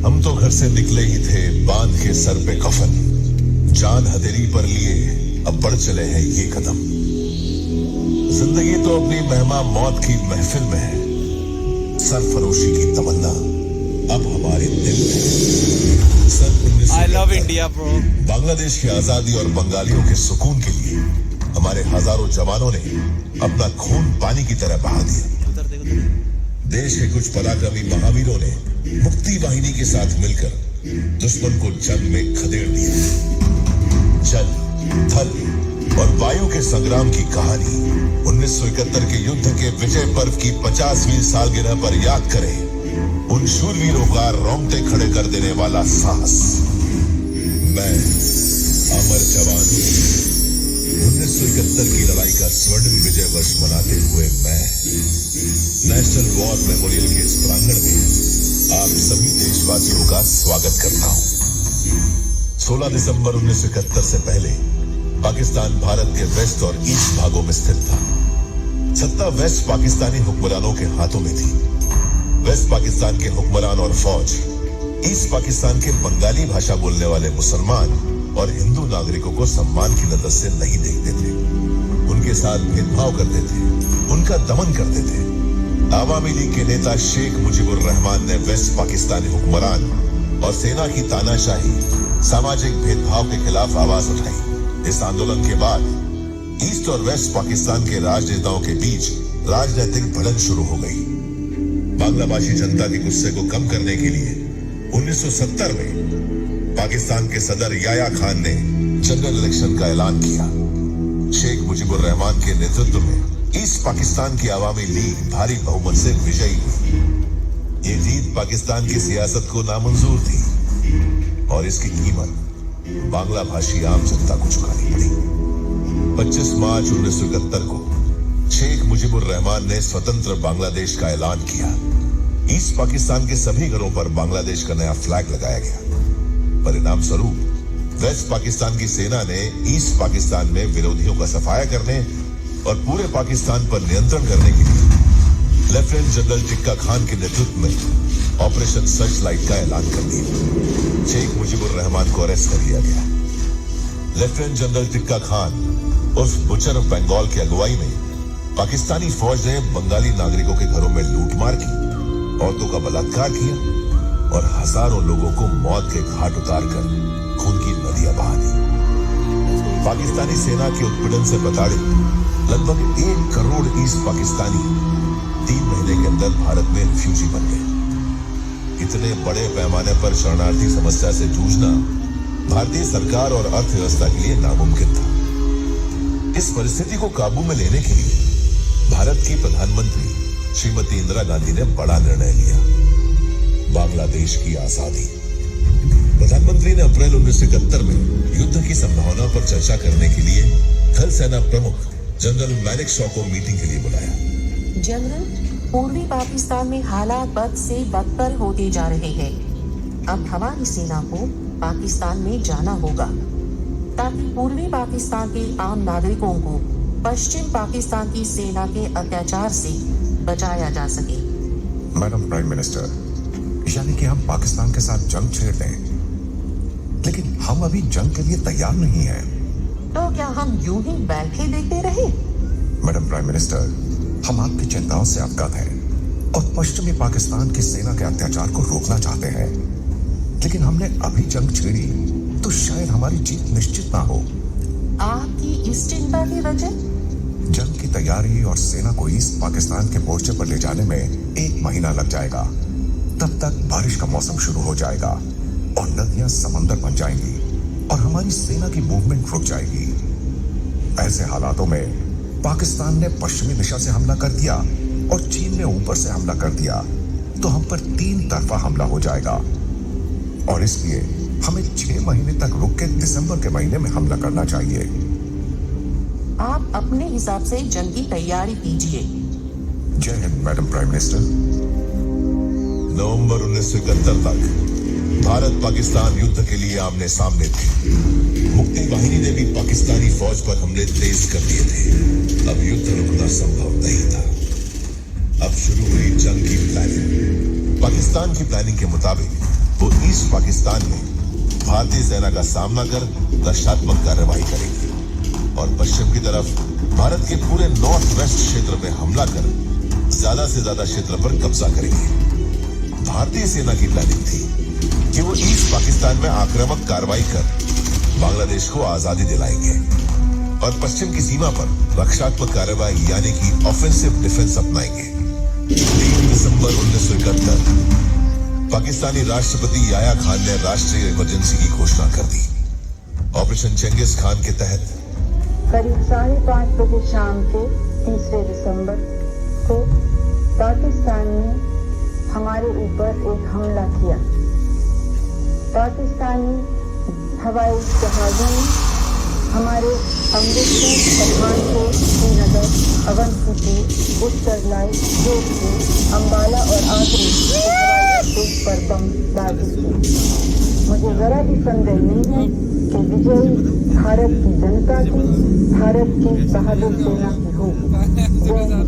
हम तो घर से निकले ही थे बांध के सर पे कफन, जान हथेली पर लिए अब बढ़ चले हैं ये कदम। जिंदगी तो अपनी मेहमा मौत की महफिल में है, सरफरोशी की तमन्ना अब हमारे दिल में है। सन 1971 बांग्लादेश की आजादी और बंगालियों के सुकून के लिए हमारे हजारों जवानों ने अपना खून पानी की तरह बहा दिया। देश के कुछ पराक्रमी महावीरों ने मुक्ति वाहिनी के साथ मिलकर दुश्मन को जंग में खदेड़ दिया। जल, थल और वायु के संग्राम की कहानी 1971 के युद्ध के विजय पर्व की 50वीं सालगिरह पर याद करें उन शूरवीरों का रोंगटे खड़े कर देने वाला साहस। मैं अमर जवान 1971 की लड़ाई का स्वर्णिम विजय वर्ष मनाते हुए मैं नेशनल वॉर मेमोरियल के इस प्रांगण में आप सभी देशवासियों का स्वागत करता हूं। 16 दिसंबर 1971 से पहले पाकिस्तान भारत के वेस्ट और ईस्ट भागों में स्थित था। सत्ता वेस्ट पाकिस्तानी हुक्मरानों के हाथों में थी। वेस्ट पाकिस्तान के हुक्मरान और फौज ईस्ट पाकिस्तान के बंगाली भाषा बोलने वाले मुसलमान और हिंदू नागरिकों को सम्मान की नजर से नहीं देखते थे। उनके साथ भेदभाव करते थे, उनका दमन करते थे। आवामी लीग के नेता शेख मुजीबुर रहमान ने वेस्ट पाकिस्तानी हुक्मरान और सेना की तानाशाही, सामाजिक भेदभाव के खिलाफ आवाज उठाई। इस आंदोलन के बाद ईस्ट और वेस्ट पाकिस्तान के राजनेताओं के बीच राजनीतिक भिड़ंत शुरू हो गई। बांग्लाभाषी जनता के गुस्से को कम करने के लिए 1970 में पाकिस्तान के सदर याया खान ने जनरल इलेक्शन का ऐलान किया। शेख मुजीबुर रहमान के नेतृत्व में ईस्ट पाकिस्तान की आवामी लीग भारी बहुमत से विजयी हुई। ये जीत पाकिस्तान की सियासत को नामंजूर थी और इसकी कीमत बांग्ला भाषी आम जनता को चुकानी पड़ी। 25 मार्च 1971 को शेख मुजीबुर रहमान ने स्वतंत्र बांग्लादेश का ऐलान किया। ईस्ट पाकिस्तान के सभी घरों पर बांग्लादेश का नया फ्लैग लगाया गया। परिणाम स्वरूप वेस्ट पाकिस्तान की सेना ने ईस्ट पाकिस्तान में विरोधियों का सफाया करने और पूरे पाकिस्तान पर नियंत्रण करने के लिए लेफ्टिनेंट जनरल टिक्का खान के नेतृत्व में ऑपरेशन सर्च लाइट का ऐलान कर दिया। शेख मुजीबुर रहमान को अरेस्ट कर लिया गया। लेफ्टिनेंट जनरल टिक्का खान उर्फ बुचर ऑफ बंगाल की अगुवाई में पाकिस्तानी फौज ने बंगाली नागरिकों के घरों में लूटमार की, औरतों का बलात्कार किया और हजारों लोगों को मौत के घाट उतारकर खून की नदियां बहा दी। पाकिस्तानी सेना के उत्पीड़न से प्रताड़ित लगभग 1 करोड़ ईस्ट पाकिस्तानी 3 महीने के अंदर भारत में रिफ्यूजी बन गए। इतने बड़े पैमाने पर शरणार्थी समस्या से जूझना भारतीय सरकार और अर्थव्यवस्था के लिए नामुमकिन था। इस परिस्थिति को काबू में लेने के लिए भारत की प्रधानमंत्री श्रीमती इंदिरा गांधी ने बड़ा निर्णय लिया, बांग्लादेश की आजादी। प्रधानमंत्री ने अप्रैल 1971 में युद्ध की संभावना पर चर्चा करने के लिए थल सेना प्रमुख जनरल मैनिक शॉ को मीटिंग के लिए बुलाया। जनरल, पूर्वी पाकिस्तान में हालात बद से बदतर होते जा रहे हैं। अब हमारी सेना को पाकिस्तान में जाना होगा ताकि पूर्वी पाकिस्तान के आम नागरिकों को पश्चिम पाकिस्तान की सेना के अत्याचार से बचाया जा सके। मैडम प्राइम मिनिस्टर, यानी कि हम पाकिस्तान के साथ जंग छेड़ लें, लेकिन हम अभी जंग के लिए तैयार नहीं हैं। तो क्या हम यूं ही बैठे देखते रहे? मैडम प्राइम मिनिस्टर, हम आपकी चिंताओं से अवगत हैं और पश्चिमी पाकिस्तान की सेना के अत्याचार को रोकना चाहते हैं, लेकिन हमने अभी जंग छेड़ी तो शायद हमारी जीत निश्चित ना हो। आपकी इस चिंता की वजह? जंग की तैयारी और सेना को ईस्ट पाकिस्तान के मोर्चे पर ले जाने में 1 महीना लग जाएगा। तब तक बारिश का मौसम शुरू हो जाएगा और नदियां समंदर बन जाएंगी और हमारी सेना की मूवमेंट रुक जाएगी। ऐसे हालातों में पाकिस्तान ने पश्चिमी दिशा से हमला कर दिया और चीन ने ऊपर से हमला कर दिया तो हम पर 3 तरफा हमला हो जाएगा और इसलिए हमें 6 महीने तक रुक के दिसंबर के महीने में हमला करना चाहिए। आप अपने हिसाब से जंग की तैयारी कीजिए। जय हिंद मैडम प्राइम मिनिस्टर। नवंबर 1971 तक भारत पाकिस्तान युद्ध के लिए आमने सामने थे। मुक्ति वाहिनी ने भी पाकिस्तानी फौज पर हमले तेज कर दिए थे। अब युद्ध रुकना संभव नहीं था। अब शुरू हुई जंग की प्लानिंग। पाकिस्तान की प्लानिंग के मुताबिक वो ईस्ट पाकिस्तान में भारतीय सेना का सामना कर रक्षात्मक कार्रवाई करेगी और पश्चिम की तरफ भारत के पूरे नॉर्थ वेस्ट क्षेत्र में हमला कर ज्यादा से ज्यादा क्षेत्र पर कब्जा करेंगे। भारतीय सेना की प्लानिंग थी कि वो ईस्ट पाकिस्तान में आक्रामक कार्रवाई कर बांग्लादेश को आजादी दिलाएंगे और पश्चिम की सीमा पर रक्षात्मक कार्रवाई यानी कि ऑफेंसिव डिफेंस अपनाएंगे। 3 दिसंबर 1971 पाकिस्तानी राष्ट्रपति याया खान ने राष्ट्रीय इमरजेंसी की घोषणा कर दी। ऑपरेशन चेंगिस खान के तहत करीब 5:30 बजे शाम को 3 दिसंबर को पाकिस्तान ने हमारे ऊपर एक हमला किया। पाकिस्तानी हवाई जहाजों ने हमारे अमृतसर, पठानकोट, श्रीनगर, अवंतीपुर, उत्तरलाई, जोधपुर, अंबाला और आगरा के हवाई अड्डों पर बमबारी की। मुझे जरा भी संदेह नहीं है कि विजयी भारत की जनता की, भारत की बहादुर सेना की होगी। जय हिंद।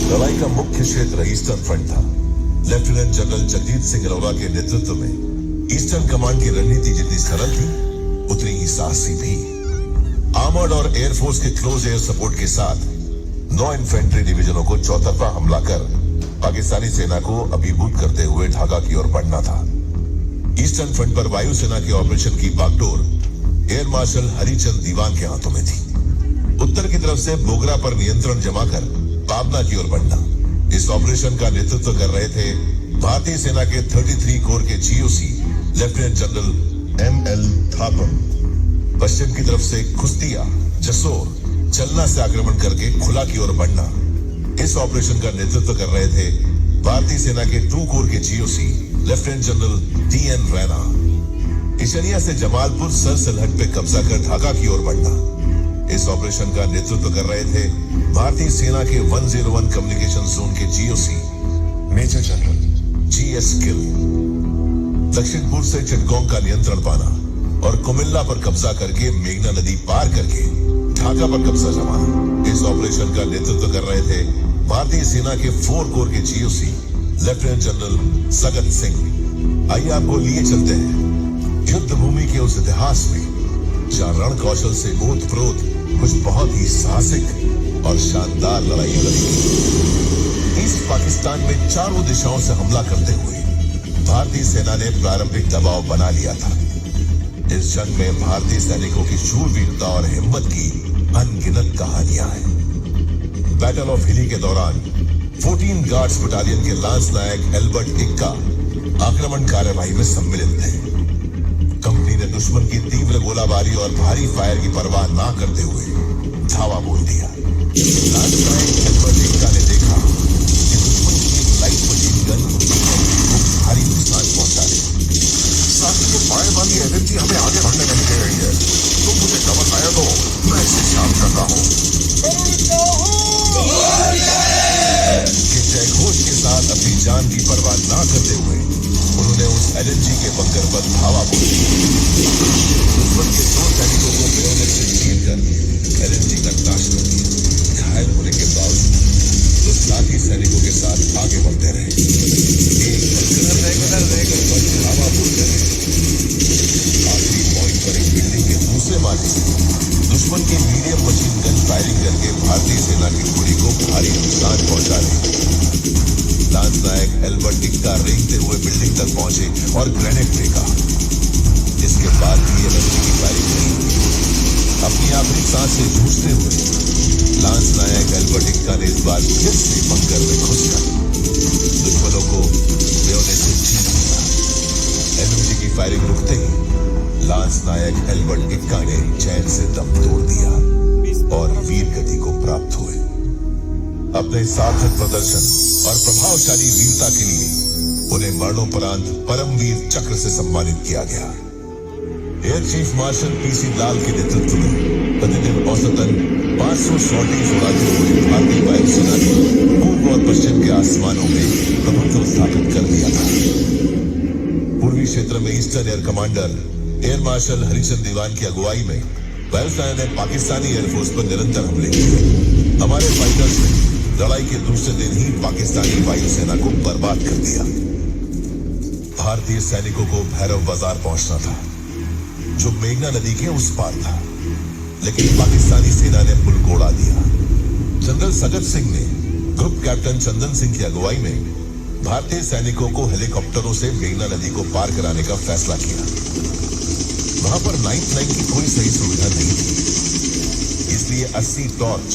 लड़ाई का मुख्य क्षेत्र ईस्टर्न फ्रंट था। लेफ्टिनेंट जनरल जगजीत सिंह अरोड़ा के नेतृत्व में ईस्टर्न कमांड की रणनीति जितनी सरल थी उतनी ही साहसी भी। आर्मर्ड और एयरफोर्स के क्लोज एयर सपोर्ट के साथ 9 इन्फेंट्री डिवीजनों को चौतरफा हमला कर पाकिस्तानी सेना को अभिभूत करते हुए ढाका की ओर बढ़ना था। ईस्टर्न फ्रंट पर वायुसेना के ऑपरेशन की बागडोर एयर मार्शल हरिचंद दीवान के हाथों में थी। उत्तर की तरफ से बोगरा पर नियंत्रण जमा कर पाबना की ओर बढ़ना। इस ऑपरेशन का नेतृत्व कर रहे थे भारतीय सेना के 33 कोर के GOC lieutenant general ML Thapar. पश्चिम की तरफ से खुस्तिया, जसोर, चलना से आक्रमण करके खुला की ओर बढ़ना। इस ऑपरेशन का नेतृत्व कर रहे थे भारतीय सेना के 2 कोर के GOC lieutenant general TN Raina. इशनिया से जमालपुर सरसलहट पे कब्जा कर ढाका की ओर बढ़ना। इस ऑपरेशन का नेतृत्व कर रहे थे भारतीय सेना के 101 कम्युनिकेशन जोन के GOC major general G S Gill. दक्षिण पूर्व से चिटगोंग का नियंत्रण पाना और कुमिल्ला पर कब्जा करके मेघना नदी पार करके ढाका पर कब्जा जमाना। इस ऑपरेशन का नेतृत्व कर रहे थे भारतीय सेना के 4 कोर के GOC lieutenant general Sagat Singh. आइए आपको लिए चलते हैं युद्ध भूमि के उस इतिहास में जहां रण कौशल से ओतप्रोत कुछ बहुत ही साहसिक और शानदार लड़ाई लड़ी। ईस्ट पाकिस्तान में चारों दिशाओं से हमला करते हुए भारतीय सेना ने प्रारंभिक दबाव बना लिया था। इस जंग में भारतीय सैनिकों की शूरवीरता और हिम्मत की अनगिनत कहानियां हैं। बैटल ऑफ हिली के दौरान 14 गार्ड्स बटालियन के लांस नायक एल्बर्ट इक्का आक्रमण कार्यवाही में सम्मिलित थे। कंपनी ने दुश्मन की तीव्र गोलाबारी और भारी फायर की परवाह ना करते हुए धावा बोल दिया। लांस नायक एल्बर्ट इक्का ने देखा कि दुश्मन की एक लाइट मशीन गन को भारी नुकसान पहुंचा रही। साथ ही फायर वाली एनर्जी हमें आगे बढ़ने नहीं दे रही है। तुम मुझे खबर आया दो, मैं इसे शांत करता हूँ। कि जयघोष के साथ अपनी जान की परवाह ना करते हुए उन्होंने उस एलएनजी के बंकर पर धावा बोल दिया। दुश्मन के 2 सैनिकों को बेयोनेट से चीरकर एलएनजी का नाश कर दिया। घायल होने के बावजूद तो साथी सैनिकों के साथ आगे बढ़ते रहे। धावा बोलते रहे। आखिरी पॉइंट पर एक बिल्डिंग के दूसरे माले दुश्मन की मीडियम मशीन गन फायरिंग करके भारतीय सेना की टुकड़ी को भारी नुकसान पहुंचा दी। लांस नायक एल्बर्ट इक्का रेंगते हुए बिल्डिंग तक पहुंचे और ग्रेनेड फेंका। इसके बाद भी एनर्जी की फायरिंग नहीं। अपनी आखिरी सांस से जूझते हुए लांस नायक एल्बर्ट इक्का ने इस बार फिर से बंकर में घुसकर दुश्मनों को बेयोनेट से चीर दिया। एनर्जी की फायरिंग रुकते ही लांस नायक एल्बर्ट इक्का ने चैन से दम तोड़ दिया और वीर गति को प्राप्त हुए। अपने सार्थक प्रदर्शन और प्रभावशाली वीरता के लिए उन्हें मरणोपरांत परमवीर चक्र से सम्मानित किया गया। एयर चीफ मार्शल पीसी लाल के नेतृत्व में प्रतिदिन औसतन 500 सॉर्टीज उड़ाते हुए भारतीय वायुसेना ने पूर्व और पश्चिम के आसमानों में प्रभुत्व स्थापित कर दिया था। पूर्वी क्षेत्र में eastern air commander air marshal Harichand Dewan की अगुवाई में वायुसेना ने पाकिस्तानी एयरफोर्स पर निरंतर हमले किए। हमारे फाइटर्स ने लड़ाई के दूसरे दिन ही पाकिस्तानी वायुसेना को बर्बाद कर दिया। भारतीय सैनिकों को भैरव बाजार पहुंचना था, जो मेघना नदी के उस पार था, लेकिन पाकिस्तानी सेना ने पुल को उड़ा दिया। जनरल सगत सिंह ने ग्रुप कैप्टन चंदन सिंह की अगुवाई में भारतीय सैनिकों को हेलीकॉप्टरों से मेघना नदी को पार कराने का फैसला किया। वहां पर नाइट लाइन की कोई सही सुविधा नहीं थी, इसलिए 80 टॉर्च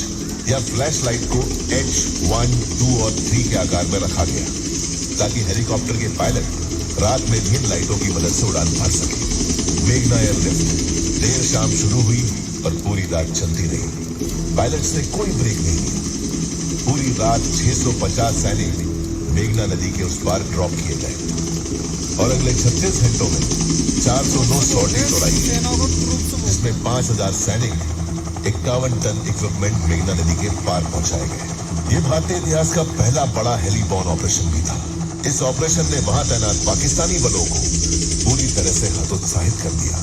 या फ्लैश लाइट को H1, 2 और 3 के आकार में रखा गया, ताकि हेलीकॉप्टर के पायलट रात में भी इन लाइटों की मदद से उड़ान भर सके। मेघना एयरलिफ्ट देर शाम शुरू हुई और पूरी रात चलती रही। पायलट्स ने कोई ब्रेक नहीं लिया। पूरी रात 650 सैनिक मेघना नदी के उस पार ड्रॉप किए गए और अगले 36 घंटों में 409 सॉर्टिंग उड़ाई गई, जिसमें 5000 सैनिक 51 टन इक्विपमेंट मेघना नदी के पार पहुंचाए गए। ये भारतीय इतिहास का पहला बड़ा हेलीबॉर्न ऑपरेशन भी था। इस ऑपरेशन ने वहां तैनात पाकिस्तानी बलों को पूरी तरह से हतोत्साहित कर दिया।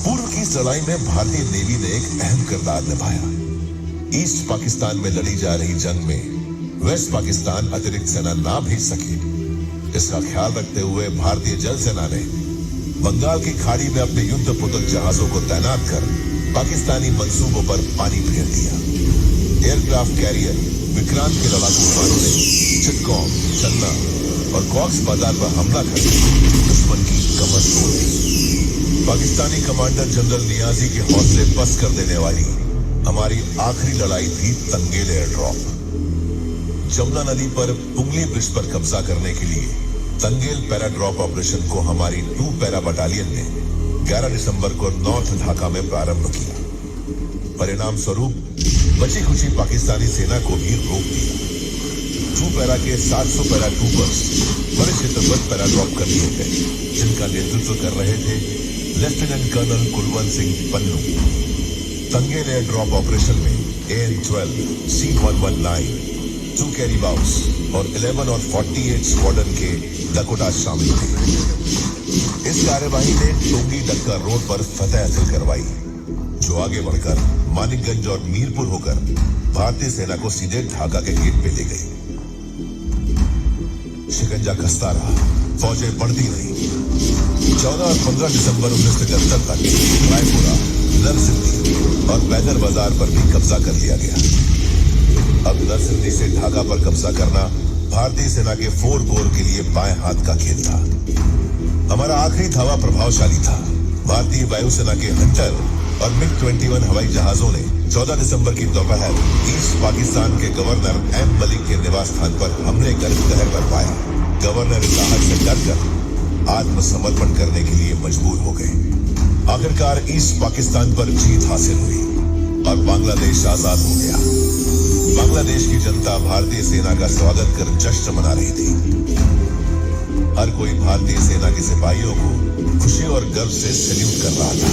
पूर्व की इस लड़ाई में भारतीय नेवी ने एक अहम किरदार निभाया। ईस्ट पाकिस्तान में लड़ी जा रही जंग में वेस्ट पाकिस्तान अतिरिक्त सेना ना भेज सके, इसका ख्याल रखते हुए भारतीय जल सेना ने बंगाल की खाड़ी में अपने युद्धपोतक जहाजों को तैनात कर पाकिस्तानी मंसूबों पर पानी फेर दिया। एयरक्राफ्ट कैरियर विक्रांत के लड़ाकू विमानों ने चिटगोंग, चन्ना और कॉक्स बाजार पर हमला कर दुश्मन की कमर तोड़ दी। पाकिस्तानी कमांडर जनरल नियाजी के हौसले पस्त कर देने वाली हमारी आखिरी लड़ाई थी तंगेल एयर ड्रॉप। जमुना नदी पर पुंगली ब्रिज पर कब्जा करने के लिए तंगेल पैरा ड्रॉप ऑपरेशन को हमारी 2 पैरा बटालियन ने 11 दिसंबर को नॉर्थ ढाका में प्रारंभ किया। परिणाम स्वरूप बची खुची पाकिस्तानी सेना को भी रोक दिया। 2 पैरा के 700 पैरा ट्रूपर्स बड़े क्षेत्र पर पैरा ड्रॉप कर दिए गए, जिनका नेतृत्व कर रहे थे lieutenant colonel Kulwant Singh Pannu. Tangail air drop operation में AN-12, C-119, 2 कैरीबाउस और 11 और 48 स्क्वाड्रन के डकोटा शामिल थे। इस कार्यवाही ने टोंगी डक्का रोड पर फतेह हासिल करवाई, जो आगे बढ़कर मानिकगंज और मीरपुर होकर भारतीय सेना को सीधे ढाका के गेट पे ले गई। शिकंजा कसता रहा, फौजें बढ़ती रही। 14 और 15 दिसंबर 1973 तक रायपुरा, नरसिंदी और बैदर बाजार पर भी कब्जा कर लिया गया। अब नरसिंदी से ढाका पर कब्जा करना भारतीय सेना के 4 कोर के लिए बाएं हाथ का खेल था। हमारा आखिरी धावा प्रभावशाली था। भारतीय वायुसेना के हंटर और MiG-21 हवाई जहाजों ने 14 दिसंबर की दोपहर ईस्ट पाकिस्तान के गवर्नर M मलिक के निवास स्थान पर हमले कर कहर बरपाया। गवर्नर इस आहट से डरकर आत्मसमर्पण करने के लिए मजबूर हो गए। आखिरकार ईस्ट पाकिस्तान पर जीत हासिल हुई और बांग्लादेश आजाद हो गया। बांग्लादेश की जनता भारतीय सेना का स्वागत कर जश्न मना रही थी। हर कोई भारतीय सेना के सिपाहियों को खुशी और गर्व से सैल्यूट कर रहा था।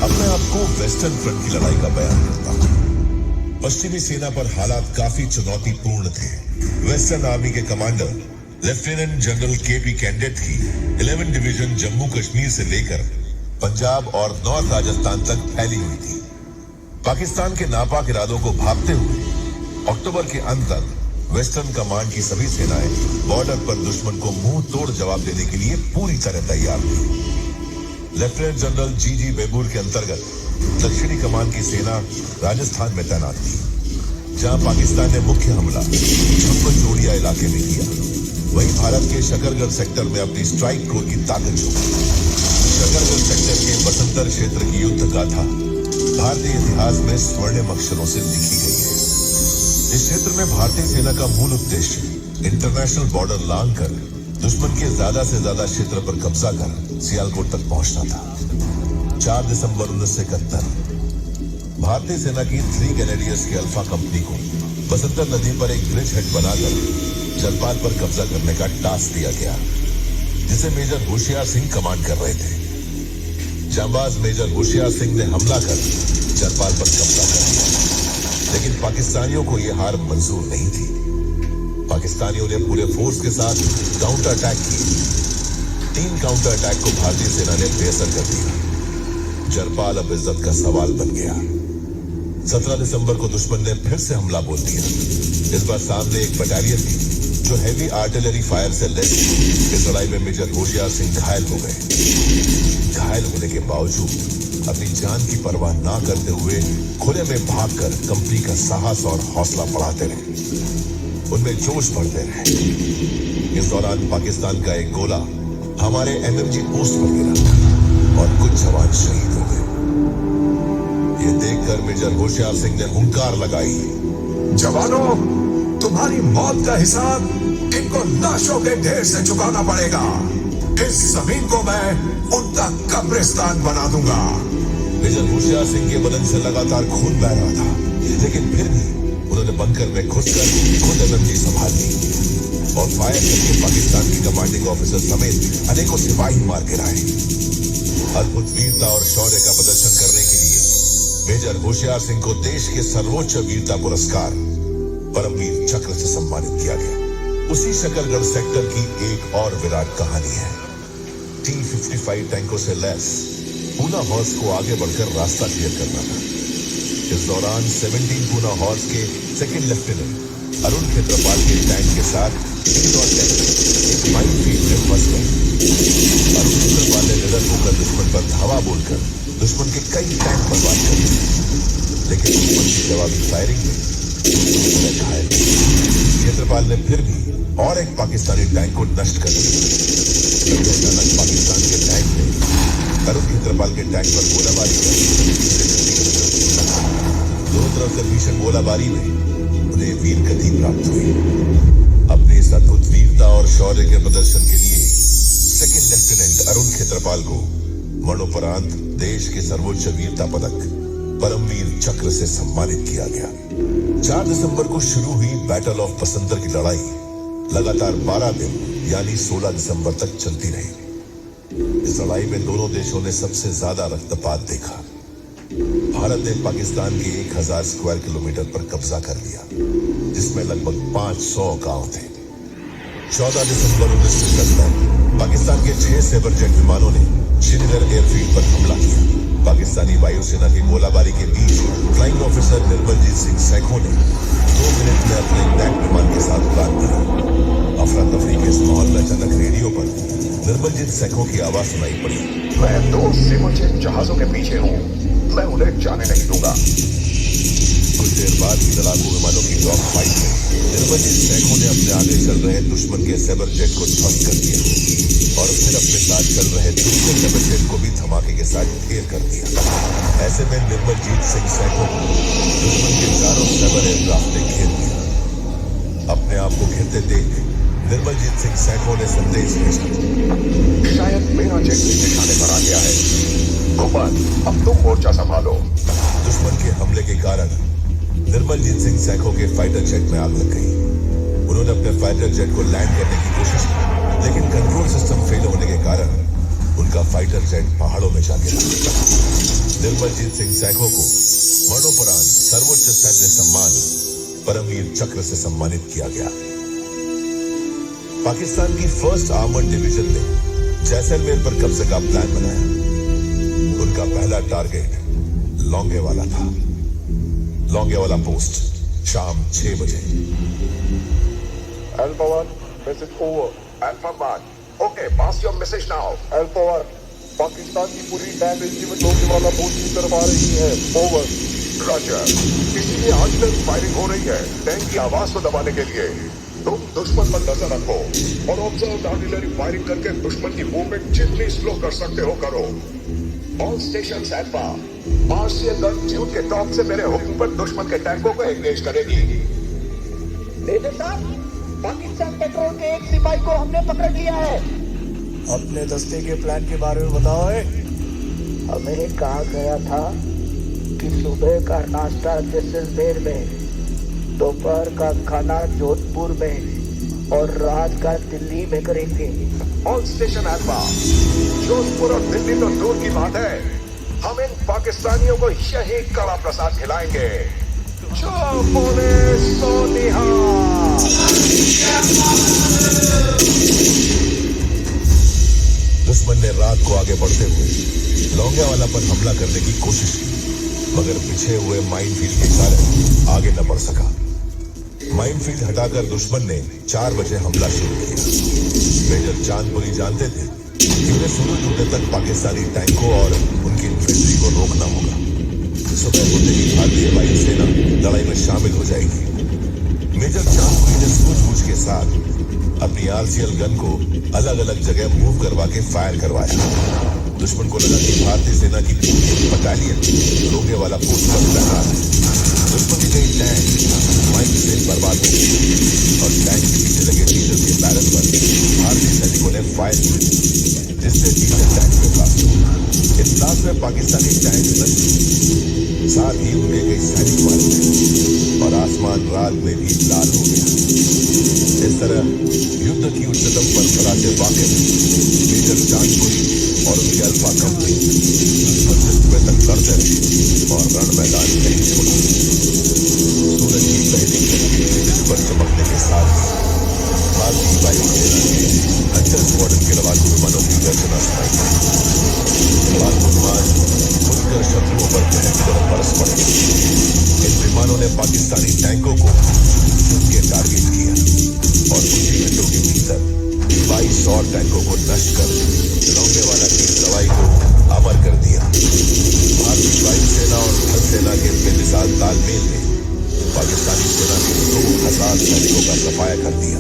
अब मैं आपको वेस्टर्न फ्रंट की लड़ाई का बयान करता हूं। पश्चिमी सेना पर हालात काफी चुनौतीपूर्ण थे। वेस्टर्न आर्मी के commander lieutenant general KP cadet की 11 डिवीजन जम्मू कश्मीर से लेकर पंजाब और नॉर्थ राजस्थान तक फैली हुई थी। पाकिस्तान के नापाक इरादों को भांपते हुए अक्टूबर के अंत तक वेस्टर्न कमांड की सभी सेनाएं बॉर्डर पर दुश्मन को मुंह तोड़ जवाब देने के लिए पूरी तरह तैयार थी। Lieutenant general G.G. बेबूर के अंतर्गत दक्षिणी कमान की सेना राजस्थान में तैनात थी, जहां पाकिस्तान ने मुख्य हमला जोड़िया इलाके में किया। वहीं भारत के शकरगढ़ सेक्टर में अपनी स्ट्राइक कोर की ताकत झोंकी। शकरगढ़ सेक्टर के बसंतर क्षेत्र की युद्ध गाथा भारतीय इतिहास में स्वर्णिम अक्षरों से लिखी गई है। इस क्षेत्र में भारतीय सेना का मूल उद्देश्य इंटरनेशनल बॉर्डर लांघ कर दुश्मन के ज्यादा से ज्यादा क्षेत्र पर कब्जा कर सियालकोट तक पहुंचना था। 4 दिसंबर 1971 भारतीय सेना की 3 ग्रेनेडियर्स की अल्फा कंपनी को बसंतर नदी पर एक ब्रिज हेड बनाकर जलपाल पर कब्जा करने का टास्क दिया गया, जिसे मेजर होशियार सिंह कमांड कर रहे थे। जांबाज मेजर होशियार सिंह ने हमला कर जलपाल पर कब्जा कर लिया, लेकिन पाकिस्तानियों को यह हार मंजूर नहीं थी। पाकिस्तानियों ने पूरे फोर्स के साथ काउंटर अटैक की 3 काउंटर अटैक को भारतीय सेना ने बेअसर कर दिया। जरपाल अब इज्जत का सवाल बन गया। 17 दिसंबर को दुश्मन ने फिर से हमला बोल दिया। इस बार सामने एक बटालियन थी जो हैवी आर्टिलरी फायर से लैस थी। इस लड़ाई में मेजर होशियार सिंह घायल हो गए। घायल होने के बावजूद अपनी जान की परवाह ना करते हुए खुले में भागकर कंपनी का साहस और हौसला बढ़ाते रहे। उनमें जोश बढ़ते रहे। इस दौरान पाकिस्तान का एक गोला हमारे एमएमजी पोस्ट पर गिरा और कुछ जवान शहीद हो गए। ये देखकर मेजर होशियार सिंह ने हुंकार लगाई, जवानों, तुम्हारी मौत का हिसाब इनको लाशों के ढेर से चुकाना पड़ेगा। इस जमीन को मैं उनका कब्रिस्तान बना दूंगा। मेजर होशियार सिंह के बदन से लगातार खून बह रहा था, लेकिन फिर भी उन्होंने बंकर में घुसकर खुद एमएमजी संभाल ली और फायर करके पाकिस्तान के कमांडिंग ऑफिसर समेत अनेकों सिपाही मार गिराए। अद्भुत वीरता और शौर्य का प्रदर्शन करने के लिए मेजर होशियार सिंह को देश के सर्वोच्च वीरता पुरस्कार परमवीर चक्र से सम्मानित किया गया। उसी शकरगढ़ सेक्टर की एक और विराट कहानी है। T-55 टैंकों से लैस पूना हॉर्स को आगे बढ़कर रास्ता क्लियर करना था। इस दौरान 17 पूना हॉर्स के सेकंड लेफ्टिनेंट अरुण खेत्रपाल के टैंक के साथ एक माइनफील्ड में फंस गए। अरुण खेत्रपाल ने निडर होकर दुश्मन पर धावा बोलकर दुश्मन के कई टैंक बर्बाद कर दिए, लेकिन दुश्मन की जवाबी फायरिंग में घायल। खेत्रपाल ने फिर भी और एक पाकिस्तानी टैंक को नष्ट कर दिया। अचानक पाकिस्तान के टैंक ने अरुण खेत्रपाल के टैंक पर गोलाबारी कर दोनों तरफ से भीषण गोलाबारी में उन्हें वीर गति प्राप्त हुई। अपने इस अद्भुत वीरता और शौर्य के प्रदर्शन के लिए सेकंड लेफ्टिनेंट अरुण खेत्रपाल को मरणोपरांत देश के सर्वोच्च वीरता पदक परमवीर चक्र से सम्मानित किया गया। 4 दिसंबर को शुरू हुई बैटल ऑफ बसंतर की लड़ाई लगातार 12 दिन यानी 16 दिसंबर तक चलती रही। इस लड़ाई में दोनों देशों ने सबसे ज्यादा रक्तपात देखा। भारत ने पाकिस्तान के 1000 स्क्वायर किलोमीटर पर कब्जा कर लिया, जिसमें लगभग 500 गांव थे। 14 दिसंबर 1970 पाकिस्तान के 6 सेबर जेट विमानों ने श्रीनगर एयरफील्ड पर हमला किया। पाकिस्तानी वायुसेना की गोलाबारी के बीच फ्लाइंग ऑफिसर निर्मलजीत सिंह सैखों ने 2 मिनट में अपने टैंक विमान के साथ उड़ान भरी। अफरा तफरी के इस माहौल में अचानक रेडियो पर निर्मलजीत सैखों की आवाज सुनाई पड़ी, मैं 2 सेबर जेट जहाजों के पीछे हूँ, मैं उन्हें जाने नहीं दूंगा। कुछ देर बाद ही लड़ाकू विमानों की डॉग फाइट में निर्मलजीत सैखों ने अपने आगे चल रहे दुश्मन के सेबर जेट को ध्वस्त कर दिया और फिर अपने साथ चल रहे दूसरे सेबर जेट को भी धमाके के साथ ढेर कर दिया। ऐसे में निर्मलजीत सिंह सैखों को दुश्मन के चारों सेबर एयरक्राफ्ट ने घेर लिया। अपने आप को घिरते देख निर्मलजीत सिंह सैखों ने संदेश भेजा, शायद मेरा जेट भी निशाने पर आ गया है। गोपाल, अब तुम मोर्चा संभालो। दुश्मन के हमले के कारण निर्मलजीत सिंह सैखों के फाइटर जेट में आग लग गई। उन्होंने अपने फाइटर जेट को लैंड करने की कोशिश की, लेकिन कंट्रोल सिस्टम फेल होने के कारण उनका फाइटर जेट पहाड़ों में जा गिरा। निर्मलजीत सिंह सैखों को मरणोपरांत सर्वोच्च सैन्य सम्मान परमवीर चक्र से सम्मानित किया गया। पाकिस्तान की 1st आर्मर्ड डिवीजन ने जैसलमेर पर कब्जे का प्लान बनाया। उनका पहला टारगेट लोंगेवाला था। लोंगेवाला पोस्ट शाम 6 बजे। Alpha 1, message over. Alpha Mark. Okay, pass your message now. Alpha 1, Pakistan की पूरी टैंक रेजिमेंट लोंगेवाला पोस्ट की तरफ आ रही है। ओवर। रॉजर। इसीलिए आर्टिलरी फायरिंग हो रही है टैंक की आवाज को दबाने के लिए। तुम दुश्मन पर नजर रखो और ऑब्जर्व आर्टिलरी फायरिंग करके दुश्मन की मूवमेंट जितनी स्लो कर सकते हो करो। All stations alpha, martial gun tube के टॉप से मेरे हुक्म पर दुश्मन के टैंकों को एंगेज करेगी। मेजर साहब, पाकिस्तान पेट्रोल के एक सिपाही को हमने पकड़ लिया है। अपने दस्ते के प्लान के बारे में बताओ। हमें कहा गया था कि सुबह का नाश्ता जैसलमेर में, दोपहर का खाना जोधपुर में और रात का दिल्ली में करेंगे। ऑल स्टेशन अल्फा, जोधपुर और दिल्ली तो दूर की बात है, हम इन पाकिस्तानियों को यही कड़ा प्रसाद खिलाएंगे। जो बोले सो निहाल। दुश्मन ने रात को आगे बढ़ते हुए लौंगेवाला पर हमला करने की कोशिश की, मगर बिछे हुए माइनफील्ड के कारण आगे न बढ़ सका। माइनफील्ड हटाकर दुश्मन ने 4 बजे हमला शुरू किया। मेजर चांदपुरी जानते थे कि उन्हें सूरज उगने तक पाकिस्तानी टैंकों और उनकी इन्फेंट्री को रोकना होगा। सुबह होते ही भारतीय वायुसेना लड़ाई में शामिल हो जाएगी। मेजर चांदपुरी ने सूझबूझ के साथ अपनी आरसीएल गन को अलग अलग जगह मूव करवा के फायर करवाया। दुश्मन को लगा कि भारतीय सेना की पूरी बटालियन लौंगेवाला पोस्ट पर तैनात है। दुश्मन की कई टैंक माइन से बर्बाद हो गई और टैंक के पीछे लगे डीजल के बैरल पर भारतीय सैनिकों ने फायर किया, जिससे डीजल टैंक में ब्लास्ट हुआ। इस ब्लास्ट में पाकिस्तानी टैंक नष्ट हुए, साथ ही उनके कई सैनिक मारे गए और आसमान रात में भी लाल हो गया। इस तरह युद्ध की उच्चतम परंपरा से वाकिफ मेजर चांदपुरी और उनकी अल्फा कंपनी दुश्मन से सुबह तक लड़ते रहे और रण मैदान नहीं छोड़ा। सूरज की पहली किरण पर चमकने के साथ भारतीय वायुसेना के हंटर स्क्वाड्रन के लड़ाकू विमानों की गर्जना सुनाई दी। लड़ाकू विमान खुलकर शत्रुओं पर भयंकर बरस पड़े। इन विमानों ने पाकिस्तानी टैंकों को चुन के टारगेट किया और कुछ ही घंटों के भीतर 22 और टैंकों को नष्ट कर लौंगेवाला की दवाई को अमर कर दिया। भारतीय वायुसेना और थल सेना के बेमिसाल तालमेल ने पाकिस्तानी सेना के 2000 सैनिकों का सफाया कर दिया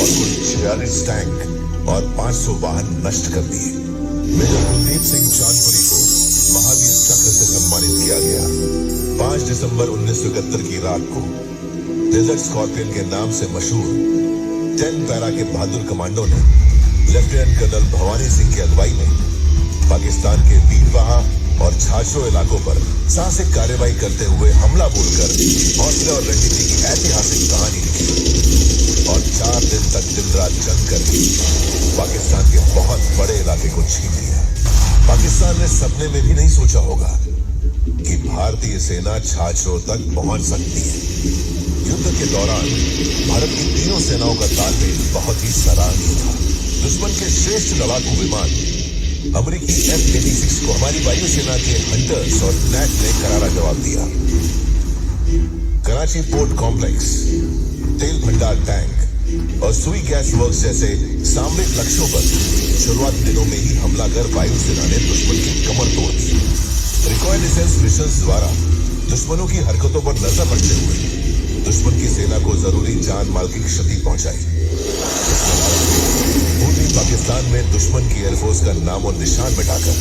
और कुल 46 टैंक और 500 वाहन नष्ट कर दिए। मेजर कुलदीप सिंह चांदपुरी को महावीर चक्र से सम्मानित किया गया। 5 दिसंबर 1971 की रात को डेजर्ट स्कॉर्पियन के नाम से मशहूर 10 पैरा के बहादुर कमांडो ने लेफ्टिनेंट कर्नल भवानी सिंह की अगुवाई में पाकिस्तान के वीरवाहा और छाछो इलाकों पर साहसिक कार्रवाई करते हुए हमला बोलकर हौसले और रणनीति की ऐतिहासिक कहानी लिखी और 4 दिन तक दिन रात जंग करके पाकिस्तान के बहुत बड़े इलाके को छीन लिया। पाकिस्तान ने सपने में भी नहीं सोचा होगा कि भारतीय सेना छाछो तक पहुंच सकती है। युद्ध के दौरान भारत की तीनों सेनाओं का तालमेल बहुत ही सराहनीय था। दुश्मन के श्रेष्ठ लड़ाकू विमान अमेरिकी F-86 को हमारी वायुसेना के हंटर्स और नैट ने करारा जवाब दिया। कराची पोर्ट कॉम्प्लेक्स, तेल भंडार टैंक और सुई गैस वर्क्स जैसे सामरिक लक्ष्यों पर शुरुआती दिनों में ही हमला कर वायुसेना ने दुश्मन की कमर तोड़ दी। रिकॉयनेसेंस मिशंस द्वारा दुश्मनों की हरकतों पर नजर रखते हुए दुश्मन की सेना को जरूरी जान माल की क्षति पहुंचाई। पूर्वी पाकिस्तान में दुश्मन की एयरफोर्स का नामो निशान मिटाकर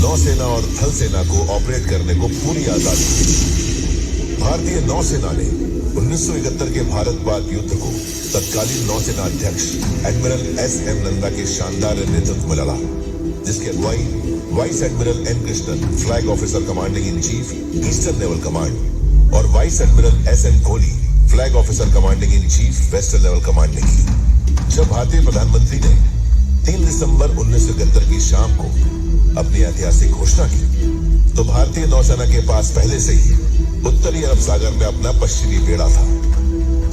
नौसेना और थल सेना को ऑपरेट करने को पूरी आजादी दी। भारतीय नौसेना ने 1971 के भारत पाक युद्ध को तत्कालीन नौसेना अध्यक्ष एडमिरल S.M. नंदा के शानदार नेतृत्व में लड़ा, जिसकी अगुवाई vice admiral N. Krishnan, flag officer commanding in chief eastern naval command, और vice admiral S.N. Kohli, flag officer commanding in chief western naval command ने की। जब भारतीय प्रधानमंत्री ने 3 दिसंबर 1971 की शाम को अपनी ऐतिहासिक घोषणा की, तो भारतीय नौसेना के पास पहले से ही उत्तरी अरब सागर में अपना पश्चिमी बेड़ा था।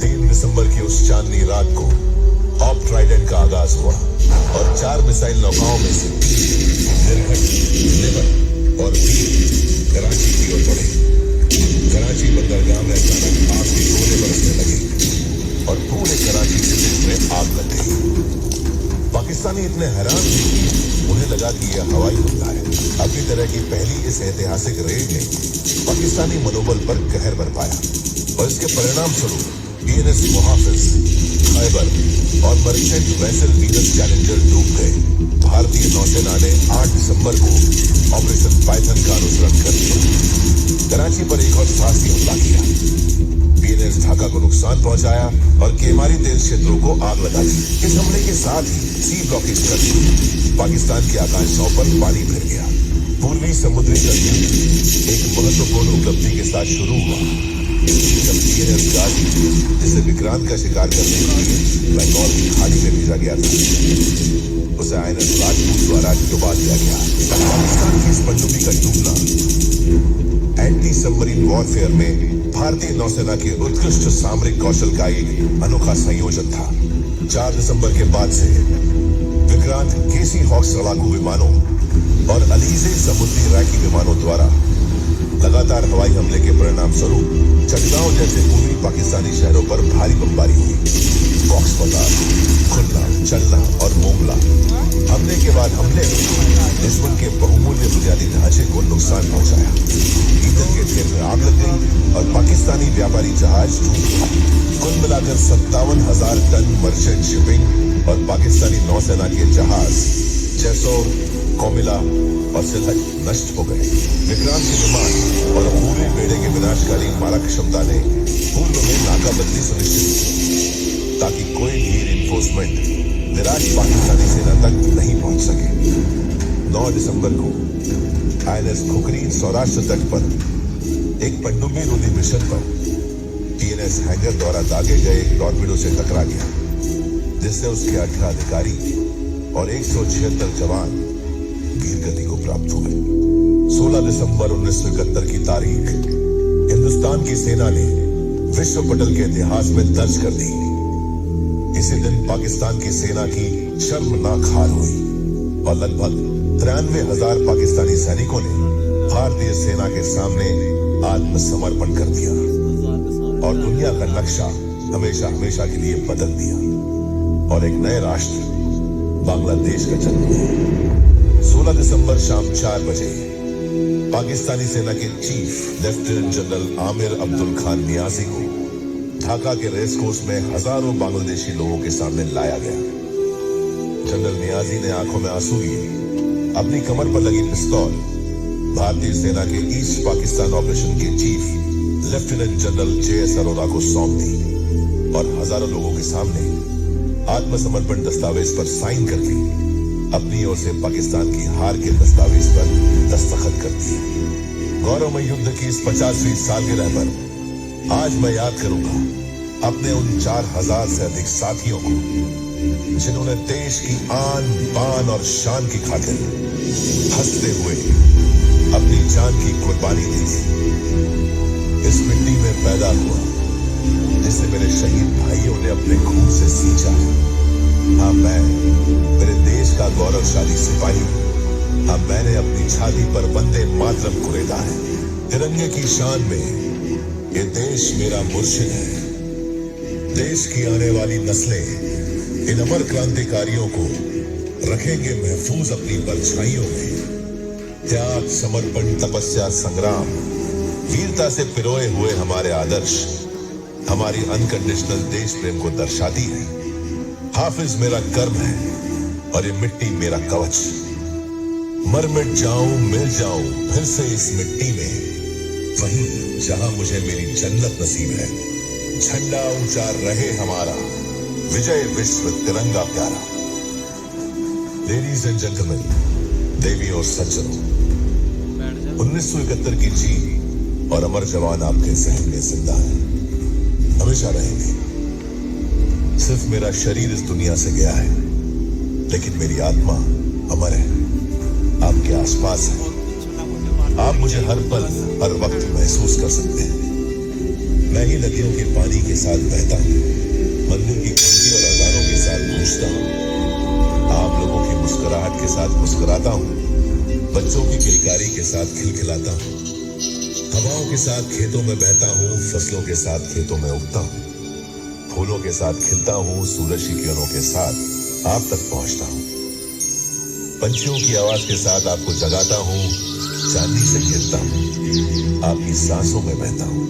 3 दिसंबर की उस चांदनी रात को ऑप ट्राइडेंट का आगाज हुआ और 4 मिसाइल नौकाओं में से निर्घट, नेवर और वीर कराची की ओर बढ़े। कराची बंदरगाह में अचानक आग के गोले बरसने लगे और पूरे कराची सिटी में आग लग गई। पाकिस्तानी इतने हैरान थे कि उन्हें लगा कि यह हवाई हमला है। अपनी तरह की पहली इस ऐतिहासिक रेड ने पाकिस्तानी मनोबल पर कहर बरपाया और इसके परिणाम स्वरूप PNS मुहाफिज, खैबर और मर्चेंट वेसल वीनस चैलेंजर डूब गए। भारतीय नौसेना ने 8 दिसंबर को ऑपरेशन पाइथन का अनुसरण कर कराची पर एक और साहसी हमला किया। PNS ढाका को नुकसान पहुंचाया और केमारी तेल क्षेत्रों को आग लगा दी। इस हमले के साथ ही सी ब्लॉकेज कर दी। पाकिस्तान की आकांक्षाओं पर पानी फिर गया। पूर्वी समुद्री तट एक महत्वपूर्ण उपलब्धि के साथ शुरू हुआ जब PNS गाजी, जिसे विक्रांत का शिकार करने के लिए बंगाल की खाड़ी में भेजा गया था, उसे INS राजपूत द्वारा डुबा दिया गया। पाकिस्तान की इस पनडुब्बी का डूबना एंटी सबमरीन वॉरफेयर में भारतीय नौसेना के उत्कृष्ट सामरिक कौशल का एक अनोखा संयोजन था। 4 दिसंबर के बाद से विक्रांत केसी हॉक्स लड़ाकू विमानों और अलीजे समुद्री रैकी विमानों द्वारा लगातार हवाई हमले के परिणाम स्वरूप चटगांव जैसे पूर्वी पाकिस्तानी शहरों पर भारी बमबारी हुई। कॉक्स बाजार, खुल्ला, चलना और मोंगला हमले के बाद हमले दुश्मन के बहुमूल्य बुनियादी ढांचे को नुकसान पहुंचाया। ईंधन के ढेर में आग लग गई और पाकिस्तानी व्यापारी जहाज डूब गए। कुल मिलाकर 57,000 टन मर्चेंट शिपिंग और पाकिस्तानी नौसेना के जहाज जैसो, कोमिला और सिलहट नष्ट हो गए। विक्रांत के विमान और पूरे बेड़े के विनाशकारी मारक क्षमता ने पूर्व में नाकाबंदी सुनिश्चित की ताकि कोई भी रिइंफोर्समेंट निराश पाकिस्तानी सेना तक नहीं पहुंच सके। 9 दिसंबर को INS खुकरी सौराष्ट्र तट पर एक पनडुब्बी रोधी मिशन पर TNS हैंगर द्वारा दागे गए एक टॉर्पीडो से टकरा गया, जिससे उसके 18 अधिकारी और 176 जवान वीरगति को प्राप्त हो गए। 16 दिसंबर 1971 की तारीख हिंदुस्तान की सेना ने विश्व पटल के इतिहास में दर्ज कर दी। इसी दिन पाकिस्तान की सेना की शर्मनाक हार हुई और लगभग 93,000 पाकिस्तानी सैनिकों ने भारतीय सेना के सामने आत्मसमर्पण कर दिया और दुनिया का नक्शा हमेशा हमेशा के लिए बदल दिया और एक नए राष्ट्र बांग्लादेश का जन्म हुआ। 16 दिसंबर शाम 4 बजे पाकिस्तानी सेना के chief lieutenant general Amir Abdul Khan Niazi को ढाका के रेस कोर्स में हजारों बांग्लादेशी लोगों के सामने लाया गया। जनरल नियाजी ने आंखों में आंसू लिए अपनी कमर पर लगी पिस्तौल भारतीय सेना के ईस्ट पाकिस्तान ऑपरेशन के chief lieutenant general JS Arora को सौंप दी और हजारों लोगों के सामने आत्मसमर्पण दस्तावेज पर साइन करके अपनी ओर से पाकिस्तान की हार के दस्तावेज पर दस्तखत कर दिए। गौरवमय युद्ध की इस 50वीं सालगिरह पर आज मैं याद करूंगा अपने उन 4,000 से अधिक साथियों को जिन्होंने देश की आन बान और शान की खातिर हंसते हुए अपनी जान की कुर्बानी दी थी। इस मिट्टी में पैदा हुआ जिसे मेरे शहीद भाइयों ने अपने खून से सींचा। हाँ, मैं मेरे देश का गौरवशाली सिपाही। हाँ, मैंने अपनी छाती पर वंदे मातरम कुरेदा है। तिरंगे की शान में ये देश मेरा मुर्शिद है। देश की आने वाली नस्लें इन अमर क्रांतिकारियों को रखेंगे महफूज अपनी परछाइयों में। त्याग, समर्पण, तपस्या, संग्राम, वीरता से पिरोए हुए हमारे आदर्श हमारी अनकंडीशनल देश प्रेम को दर्शाती है। हाफिज मेरा कर्म है और ये मिट्टी मेरा कवच। मर मिट जाऊं, मिल जाऊं फिर से इस मिट्टी में, वहीं जहां मुझे मेरी जन्नत नसीब है। झंडा ऊंचा रहे हमारा, विजय विश्व तिरंगा प्यारा। लेडीज एंड जेंटलमैन, देवी और सज्जनों, 1971 की जीत और अमर जवान आपके जहन में जिंदा है, हमेशा रहेंगे। सिर्फ मेरा शरीर इस दुनिया से गया है, लेकिन मेरी आत्मा अमर है, आपके आसपास है। आप मुझे हर पल हर वक्त महसूस कर सकते हैं। मैं ही नदियों के पानी के साथ बहता हूँ, मंदिर की घंटी और अजानों के साथ गूंजता हूँ, आप लोगों की मुस्कुराहट के साथ मुस्कुराता हूँ, बच्चों की किलकारी के साथ खिलखिलाता हूँ, हवाओं के साथ खेतों में बहता हूँ, फसलों के साथ खेतों में उगता हूँ, फूलों के साथ खिलता हूँ, सूरज की किरणों के साथ आप तक पहुंचता हूँ, पंछियों की आवाज के साथ आपको जगाता हूँ, चांदी से गिरता हूँ, आपकी सांसों में बहता हूँ,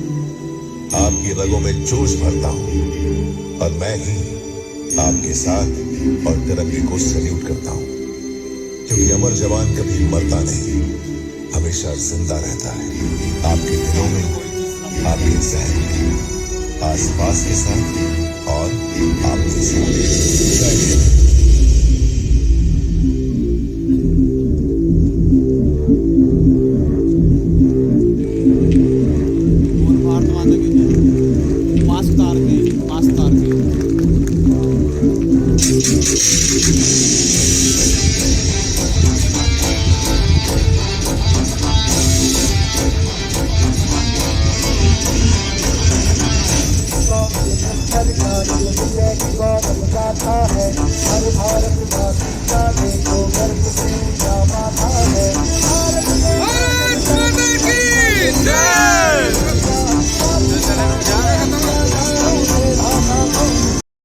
आपकी रगों में जोश भरता हूँ और मैं ही आपके साथ और तिरंगे को सैल्यूट करता हूँ, क्योंकि अमर जवान कभी मरता नहीं, हमेशा जिंदा रहता है, आपके दिलों में, आपके जहन में, आसपास के साथ और आपके साथ। जय हिंद।